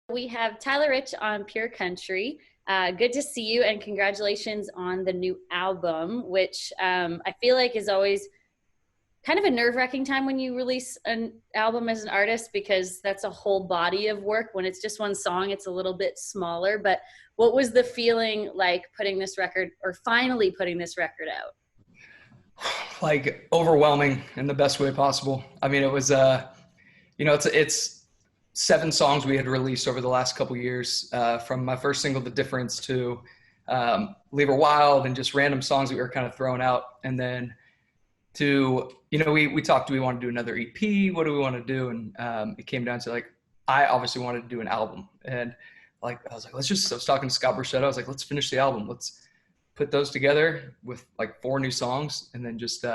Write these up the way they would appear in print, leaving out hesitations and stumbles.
We have Tyler Rich on Pure Country. Good to see you, and congratulations on the new album, which I feel like is always kind of a nerve-wracking time when you release an album as an artist, because that's a whole body of work. When it's just one song, it's a little bit smaller. But what was the feeling like putting this record, or finally putting this record out? Like overwhelming in the best way possible. I mean, it was, it's 7 songs we had released over the last couple years, from my first single, The Difference, to Leave Her Wild, and just random songs that we were kind of throwing out. And then to, we talked, do we want to do another EP? What do we want to do? And it came down to, like, I obviously wanted to do an album. And I was like, I was talking to Scott Borchetta. I was like, let's finish the album. Let's put those together with like 4 new songs, and then just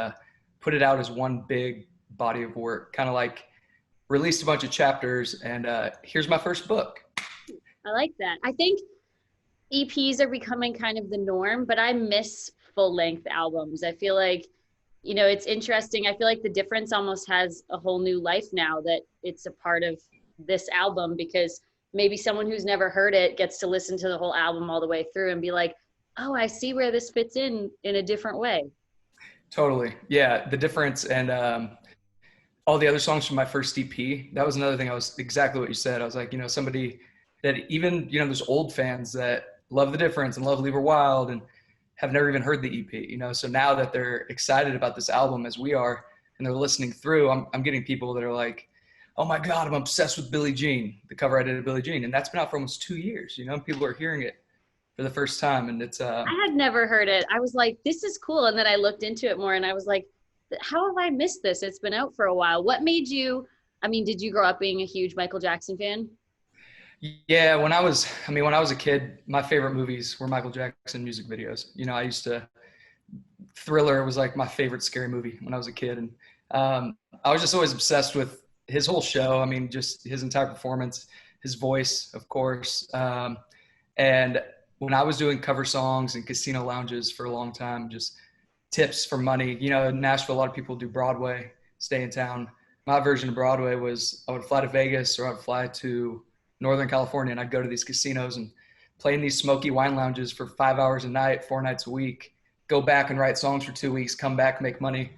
put it out as one big body of work, kind of like released a bunch of chapters, and here's my first book. I like that. I think EPs are becoming kind of the norm, but I miss full-length albums. I feel like, it's interesting. I feel like The Difference almost has a whole new life now that it's a part of this album, because maybe someone who's never heard it gets to listen to the whole album all the way through and be like, oh, I see where this fits in a different way. Totally. Yeah. The Difference, and all the other songs from my first EP, that was another thing. I was exactly what you said. I was like, somebody that even, there's old fans that love The Difference and love Leave Her Wild and have never even heard the EP, so now that they're excited about this album as we are, and they're listening through, I'm getting people that are like, oh my God, I'm obsessed with Billie Jean, the cover I did of Billie Jean. And that's been out for almost 2 years, people are hearing it for the first time. And it's I had never heard it. I was like, this is cool. And then I looked into it more, and I was like, how have I missed this? It's been out for a while. What made you, did you grow up being a huge Michael Jackson fan? Yeah, when I was a kid, my favorite movies were Michael Jackson music videos. I used to, Thriller was like my favorite scary movie when I was a kid. And I was just always obsessed with his whole show. Just his entire performance, his voice, of course. And when I was doing cover songs in casino lounges for a long time, just tips for money, in Nashville, a lot of people do Broadway, stay in town. My version of Broadway was I would fly to Vegas, or I would fly to Northern California, and I'd go to these casinos and play in these smoky wine lounges for 5 hours a night, 4 nights a week, go back and write songs for 2 weeks, come back, make money.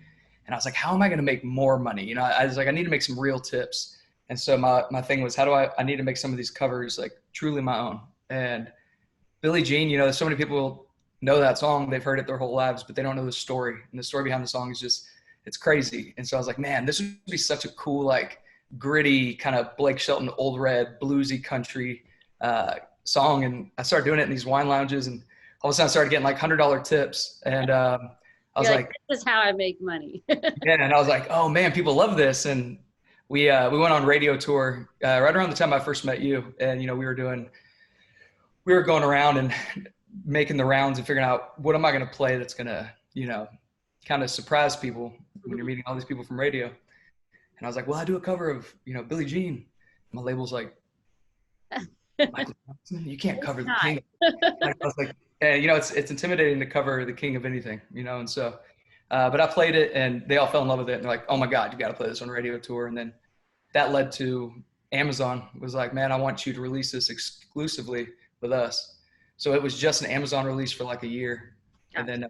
And I was like, how am I going to make more money? I was like, I need to make some real tips. And so my thing was, I need to make some of these covers like truly my own. And Billie Jean, so many people know that song. They've heard it their whole lives, but they don't know the story. And the story behind the song is just, it's crazy. And so I was like, man, this would be such a cool, like, gritty kind of Blake Shelton, Old Red, bluesy country song. And I started doing it in these wine lounges, and all of a sudden I started getting like $100 tips. And I was like, this is how I make money. yeah. And I was like, oh man, people love this. And we went on radio tour right around the time I first met you. And, we were going around and making the rounds and figuring out, what am I going to play that's going to, kind of surprise people when you're meeting all these people from radio. And I was like, well, I do a cover of, Billie Jean. My label's like, Michael Johnson, you can't cover the king. I was like, and it's intimidating to cover the king of anything, and so, but I played it, and they all fell in love with it. And they're like, oh my God, you got to play this on radio tour. And then that led to Amazon was like, man, I want you to release this exclusively with us. So it was just an Amazon release for like a year. And then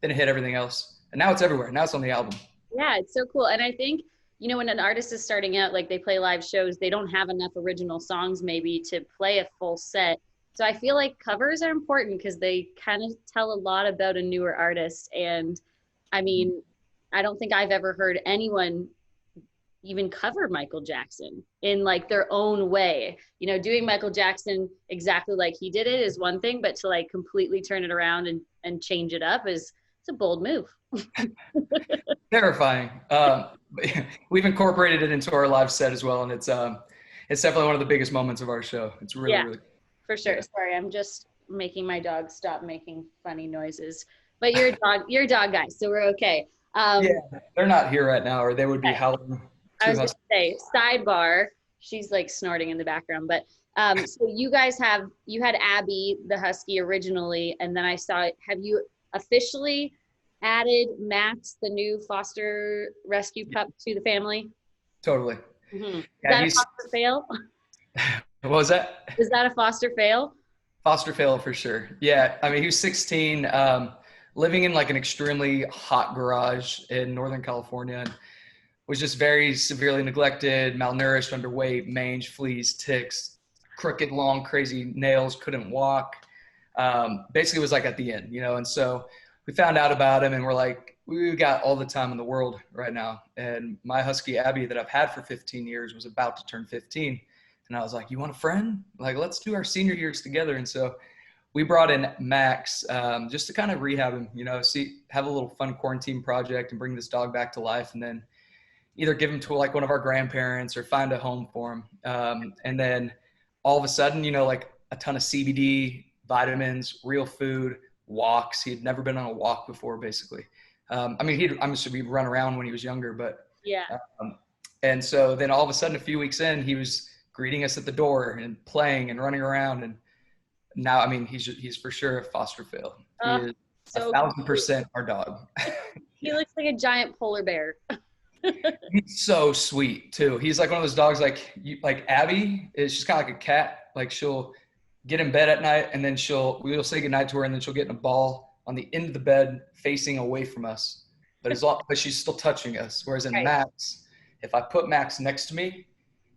it hit everything else. And now it's everywhere. Now it's on the album. Yeah, it's so cool. And I think, when an artist is starting out, like, they play live shows, they don't have enough original songs maybe to play a full set. So I feel like covers are important, because they kind of tell a lot about a newer artist. And I don't think I've ever heard anyone even cover Michael Jackson in like their own way. Doing Michael Jackson exactly like he did it is one thing, but to like completely turn it around and change it up it's a bold move. Terrifying. We've incorporated it into our live set as well, and it's definitely one of the biggest moments of our show. It's really, really for sure. Yeah. Sorry, I'm just making my dog stop making funny noises. But you're a dog guy, so we're okay. Yeah, they're not here right now, or they would be howling. I was going to say, sidebar, she's like snorting in the background, but so you had Abby, the husky, originally, and then I saw it. Have you officially added Max, the new foster rescue pup, to the family? Totally. Mm-hmm. Yeah, is that a foster fail? What was that? Was that a foster fail? Foster fail for sure. Yeah, I mean, he was 16, living in like an extremely hot garage in Northern California, and was just very severely neglected, malnourished, underweight, mange, fleas, ticks, crooked, long, crazy nails, couldn't walk. Basically, was like at the end, you know. And so we found out about him, and we're like, we got all the time in the world right now. And my husky Abby that I've had for 15 years was about to turn 15. And I was like, you want a friend? Like, let's do our senior years together. And so we brought in Max, just to kind of rehab him, you know, see, have a little fun quarantine project and bring this dog back to life. And then either give him to like one of our grandparents or find a home for him. And then all of a sudden, you know, like a ton of CBD, vitamins, real food, walks. He had never been on a walk before, basically. I mean, I'm sure he'd run around when he was younger, but Yeah. and so then all of a sudden, a few weeks in, he was greeting us at the door and playing and running around. And now, I mean, he's for sure a foster fail. He is So 1,000% our dog. he looks like a giant polar bear. He's so sweet too. He's like one of those dogs, like like Abby is just kind of like a cat. Like she'll get in bed at night and then we'll say goodnight to her and then she'll get in a ball on the end of the bed facing away from us. But she's still touching us. Whereas in Right. Max, if I put Max next to me,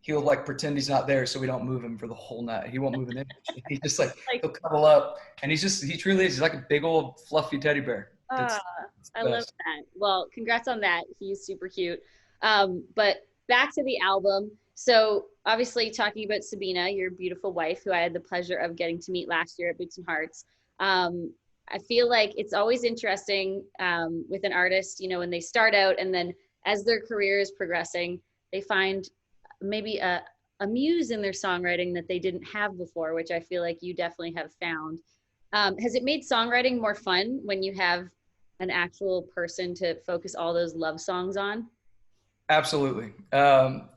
he'll like pretend he's not there so we don't move him for the whole night. He won't move an inch. He's just like Like, he'll cuddle up and he truly is. He's like a big old fluffy teddy bear. ah, It's I the love best. that. Well, congrats on that. He's super cute. But back to the album. So obviously talking about Sabina, your beautiful wife, who I had the pleasure of getting to meet last year at Boots and Hearts. I feel like it's always interesting with an artist, you know, when they start out and then as their career is progressing, they find maybe a muse in their songwriting that they didn't have before, which I feel like you definitely have found. Has it made songwriting more fun when you have an actual person to focus all those love songs on? Absolutely.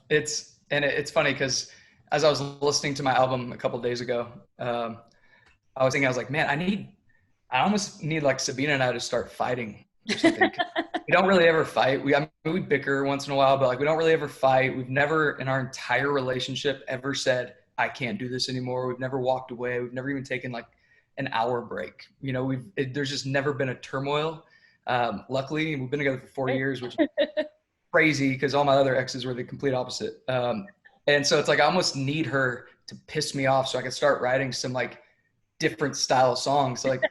It's funny because as I was listening to my album a couple of days ago, I was thinking, I was like, man, I almost need like Sabina and I to start fighting or something. We don't really ever fight. I mean, we bicker once in a while, but like we don't really ever fight. We've never in our entire relationship ever said, I can't do this anymore. We've never walked away. We've never even taken like an hour break. You know, there's just never been a turmoil. Luckily, we've been together for 4 years, which is crazy because all my other exes were the complete opposite. And so it's like I almost need her to piss me off so I can start writing some like different style songs. So like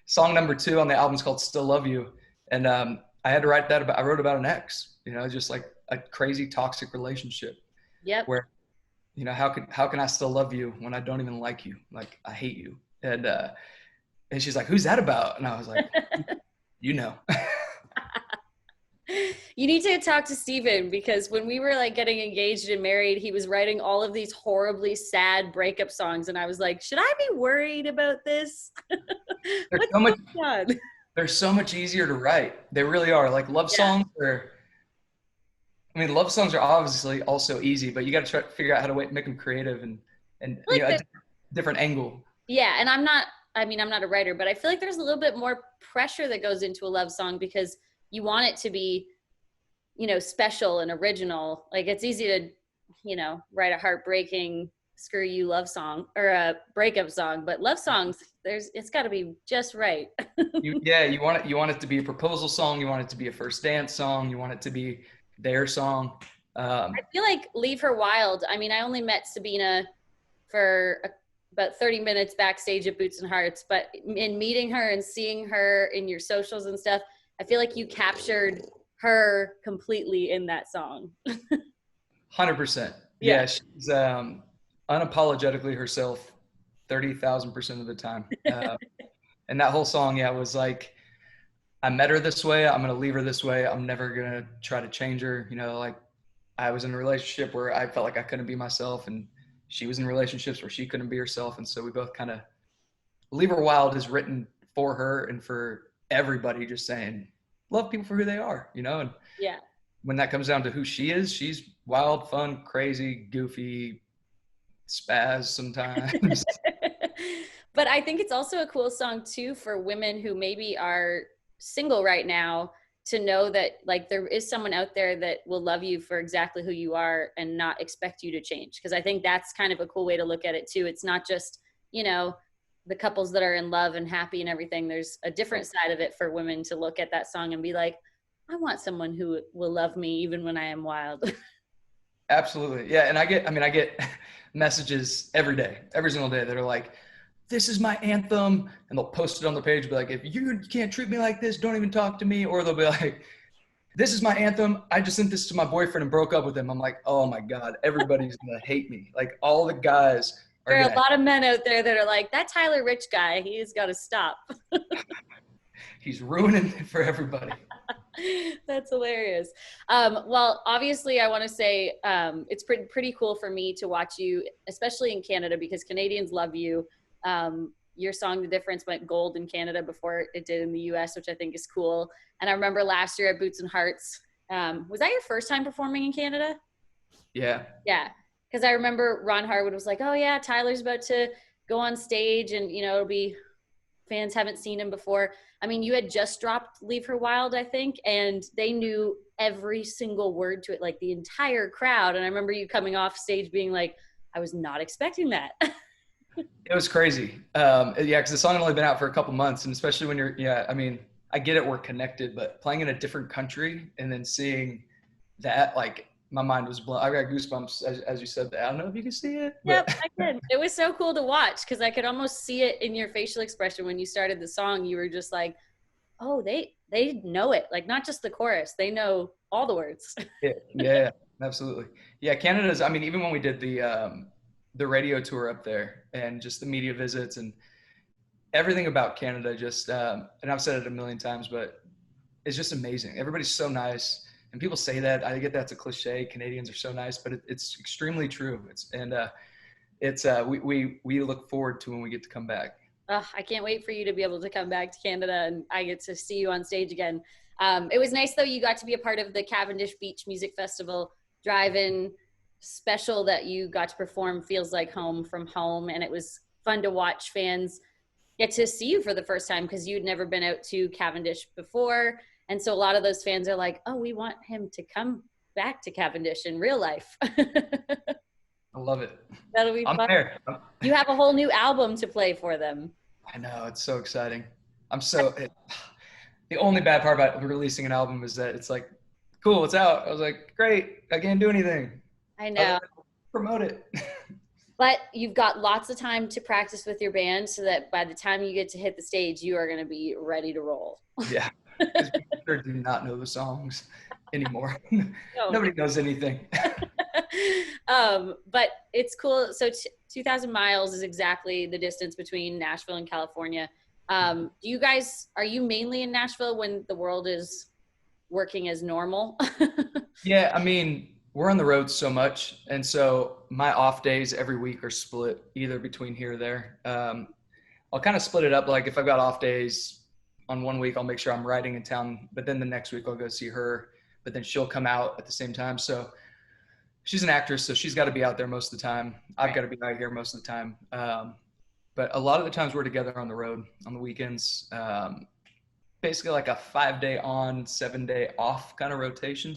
song number 2 on the album is called Still Love You. And I had to write that I wrote about an ex, you know, just like a crazy toxic relationship Yep. where, you know, how can I still love you when I don't even like you? Like I hate you. And she's like, who's that about? And I was like, you know. You need to talk to Steven because when we were like getting engaged and married, he was writing all of these horribly sad breakup songs. And I was like, should I be worried about this? They're What's so much going on? they're so much easier to write. They really are. Like love Yeah. songs are I mean, love songs are obviously also easy, but you got to try to figure out how to make them creative and I feel you know, like a the, different angle. yeah. And I mean, I'm not a writer, but I feel like there's a little bit more pressure that goes into a love song because you want it to be, you know, special and original. Like it's easy to, you know, write a heartbreaking screw you love song or a breakup song, but love songs, it's got to be just right. You want it to be a proposal song, you want it to be a first dance song, you want it to be their song. I feel like Leave Her Wild. I mean, I only met Sabina for about 30 minutes backstage at Boots and Hearts, but in meeting her and seeing her in your socials and stuff, I feel like you captured her completely in that song. 100%. Yeah. Yeah, she's unapologetically herself 30,000% of the time. And that whole song, yeah, was like, I met her this way. I'm going to leave her this way. I'm never going to try to change her. You know, like I was in a relationship where I felt like I couldn't be myself and she was in relationships where she couldn't be herself. And so we both kind of Leave Her Wild is written for her and for everybody just saying, love people for who they are, you know? And Yeah. when that comes down to who she is, she's wild, fun, crazy, goofy, spaz sometimes. But I think it's also a cool song too for women who maybe are single right now to know that like there is someone out there that will love you for exactly who you are and not expect you to change. Because I think that's kind of a cool way to look at it too. It's not just, you know, the couples that are in love and happy and everything. There's a different side of it for women to look at that song and be like, I want someone who will love me even when I am wild. Absolutely. Yeah. And I get messages every day, every single day that are like, this is my anthem. And they'll post it on the page, be like, if you can't treat me like this, don't even talk to me. Or they'll be like, this is my anthem. I just sent this to my boyfriend and broke up with him. I'm like, oh my God, everybody's going to hate me. Like all the guys are There are going a to, lot of men out there that are like, that Tyler Rich guy, he's got to stop. he's ruining it for everybody. That's hilarious. Well, obviously, I want to say it's pretty cool for me to watch you, especially in Canada, because Canadians love you. Your song "The Difference" went gold in Canada before it did in the U.S., which I think is cool. And I remember last year at Boots and Hearts. Was that your first time performing in Canada? Yeah. Yeah, because I remember Ron Harwood was like, "Oh yeah, Tyler's about to go on stage, and you know it'll be fans haven't seen him before." I mean, you had just dropped Leave Her Wild, I think, and they knew every single word to it, like the entire crowd. And I remember you coming off stage being like, I was not expecting that. It was crazy. Yeah, because the song had only been out for a couple months, and especially when you're, yeah, I mean, I get it, we're connected, but playing in a different country and then seeing that, like, my mind was blown. I got goosebumps as you said that. I don't know if you can see it, Yep, but I could. It was so cool to watch because I could almost see it in your facial expression when you started the song. You were just like, oh, they know it. Like not just the chorus, they know all the words. yeah, absolutely. Yeah, Canada's. I mean, even when we did the radio tour up there and just the media visits and everything about Canada, just and I've said it a million times, but it's just amazing. Everybody's so nice, and people say that. I get that's a cliche. Canadians are so nice, but it's extremely true. We look forward to when we get to come back. I can't wait for you to be able to come back to Canada and I get to see you on stage again. It was nice though. You got to be a part of the Cavendish Beach Music Festival drive-in special that you got to perform Feels Like Home from Home. And it was fun to watch fans get to see you for the first time because you'd never been out to Cavendish before. And so a lot of those fans are like, oh, we want him to come back to Cavendish in real life. I love it. That'll be I'm fun. there. You have a whole new album to play for them. I know, it's so exciting. The only bad part about releasing an album is that it's like, cool, it's out. I was like, great, I can't do anything. I know. Promote it. But you've got lots of time to practice with your band so that by the time you get to hit the stage, you are going to be ready to roll. Yeah. Because people do not know the songs anymore. No. Nobody knows anything. But it's cool. So 2,000 miles is exactly the distance between Nashville and California. Are you mainly in Nashville when the world is working as normal? Yeah, I mean, we're on the road so much. And so my off days every week are split either between here or there. I'll kind of split it up. Like if I've got off days on one week, I'll make sure I'm riding in town. But then the next week I'll go see her. But then she'll come out at the same time. So she's an actress, so she's got to be out there most of the time. I've got to be out here most of the time. But a lot of the times we're together on the road on the weekends. Basically like a 5-day on, 7-day off kind of rotation.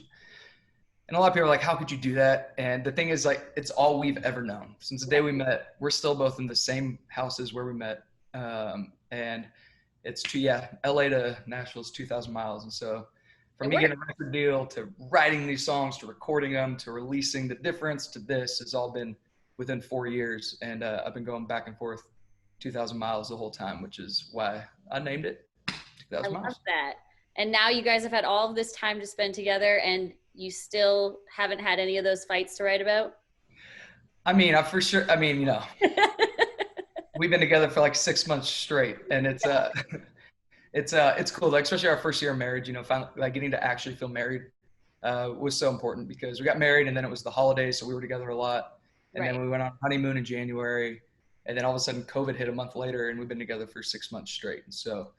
And a lot of people are like, how could you do that? And the thing is, like, it's all we've ever known. Since the day we met, we're still both in the same houses where we met. And it's LA to Nashville is 2,000 miles. And so from me getting a record deal to writing these songs to recording them to releasing The Difference to this has all been within 4 years. And I've been going back and forth 2,000 miles the whole time, which is why I named it 2,000 Miles. I love that. And now you guys have had all of this time to spend together and you still haven't had any of those fights to write about? I mean, we've been together for like 6 months straight, and it's cool. Like especially our first year of marriage, finally, like getting to actually feel married was so important because we got married and then it was the holidays, so we were together a lot, and then we went on honeymoon in January, and then all of a sudden COVID hit a month later, and we've been together for 6 months straight. And so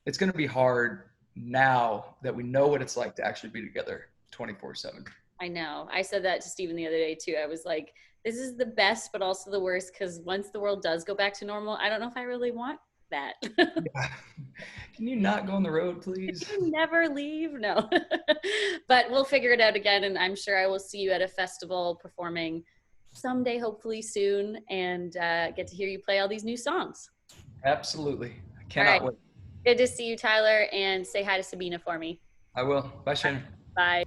it's going to be hard now that we know what it's like to actually be together 24/7. I know. I said that to Steven the other day too. I was like, this is the best, but also the worst. Cause once the world does go back to normal, I don't know if I really want that. Yeah. Can you not go on the road, please? You never leave? No. But we'll figure it out again, and I'm sure I will see you at a festival performing someday, hopefully soon, and get to hear you play all these new songs. Absolutely. I All right. cannot wait. Good to see you, Tyler, and say hi to Sabina for me. I will. Bye, Shannon. Bye.